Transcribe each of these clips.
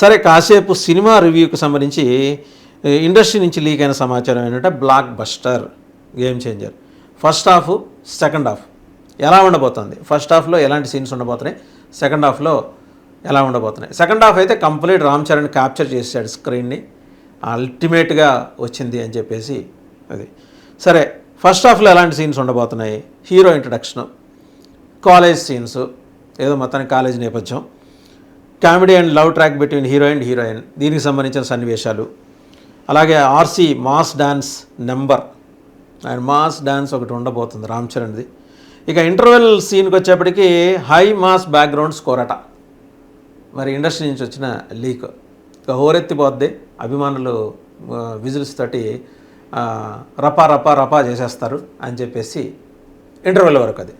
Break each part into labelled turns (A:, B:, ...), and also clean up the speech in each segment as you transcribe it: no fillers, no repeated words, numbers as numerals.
A: సరే కాసేపు సినిమా రివ్యూకి సంబంధించి ఇండస్ట్రీ నుంచి లీక్ అయిన సమాచారం ఏంటంటే block buster, game changer. First half, second half ఎలా ఉండబోతుంది? ఫస్ట్ హాఫ్లో ఎలాంటి సీన్స్ ఉండబోతున్నాయి, సెకండ్ హాఫ్లో ఎలా ఉండబోతున్నాయి? సెకండ్ హాఫ్ అయితే కంప్లీట్ రామ్ చరణ్ క్యాప్చర్ చేశాడు స్క్రీన్ని, అల్టిమేట్గా వచ్చింది అని చెప్పేసి అది. సరే ఫస్ట్ హాఫ్లో ఎలాంటి సీన్స్ ఉండబోతున్నాయి? హీరో ఇంట్రడక్షను, కాలేజ్ సీన్స్, ఏదో మొత్తానికి కాలేజ్ నేపథ్యం, comedy and love track between hero and heroine, దీనికి సంబంధించిన సన్నివేశాలు, అలాగే RC mass dance number, and mass dance ఒకటి ఉండబోతుంది రామ్ చరణ్ది. ఇక ఇంటర్వెల్ సీన్కి వచ్చేప్పటికి హై మాస్ బ్యాక్గ్రౌండ్ స్కోర్ అట, మరి ఇండస్ట్రీ నుంచి వచ్చిన లీక్. ఇక హోరెత్తిపోద్ది, అభిమానులు విజిల్స్ తోటి రపా రపా రపా చేసేస్తారు అని చెప్పేసి ఇంటర్వెల్ వరకు అది.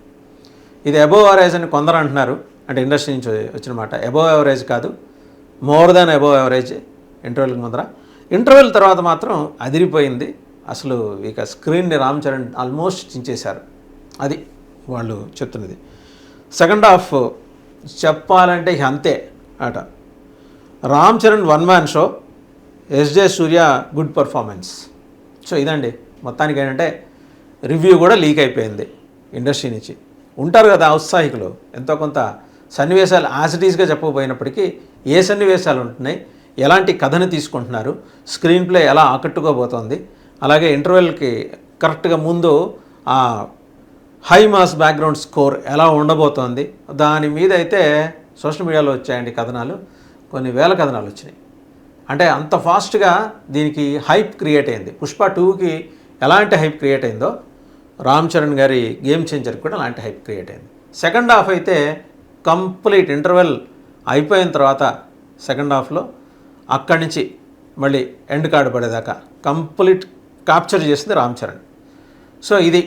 A: ఇది అబోవ్ యావరేజ్ అని కొందరు అంటున్నారు, అంటే ఇండస్ట్రీ నుంచి వచ్చిన మాట. అబోవ్ యావరేజ్ కాదు, మోర్ దాన్ అబోవ్ యావరేజ్ ఇంటర్వెల్కి ముందర. ఇంటర్వెల్ తర్వాత మాత్రం అదిరిపోయింది అసలు. ఇక స్క్రీన్ని రామ్ చరణ్ ఆల్మోస్ట్ చించేశారు, అది వాళ్ళు చెప్తున్నది. సెకండ్ హాఫ్ చెప్పాలంటే ఇక అంతే అట. Ram Charan one man show, SJ Suryah good performance. So ఇదండి మొత్తానికి. ఏంటంటే రివ్యూ కూడా లీక్ అయిపోయింది ఇండస్ట్రీ నుంచి. ఉంటారు కదా ఔత్సాహికులు, ఎంతో కొంత సన్నివేశాలు యాసిటీస్గా చెప్పకపోయినప్పటికీ ఏ సన్నివేశాలు ఉంటున్నాయి, ఎలాంటి కథను తీసుకుంటున్నారు, స్క్రీన్ ప్లే ఎలా ఆకట్టుకోబోతోంది, అలాగే ఇంటర్వెల్కి కరెక్ట్గా ముందు ఆ హై మాస్ బ్యాక్గ్రౌండ్ స్కోర్ ఎలా ఉండబోతోంది, దాని మీద అయితే సోషల్ మీడియాలో వచ్చాయండి కథనాలు, కొన్ని వేల కథనాలు వచ్చినాయి. అంటే అంత ఫాస్ట్గా దీనికి హైప్ క్రియేట్ అయింది. పుష్ప 2కి ఎలాంటి హైప్ క్రియేట్ అయిందో రామ్ చరణ్ గారి గేమ్ చేంజర్కి కూడా అలాంటి హైప్ క్రియేట్ అయింది. సెకండ్ హాఫ్ అయితే కంప్లీట్ ఇంటర్వెల్ అయిపోయిన తర్వాత సెకండ్ హాఫ్లో అక్కడి నుంచి మళ్ళీ ఎండ్ కార్డు పడేదాకా కంప్లీట్ క్యాప్చర్ చేసింది రామ్ చరణ్. సో ఇది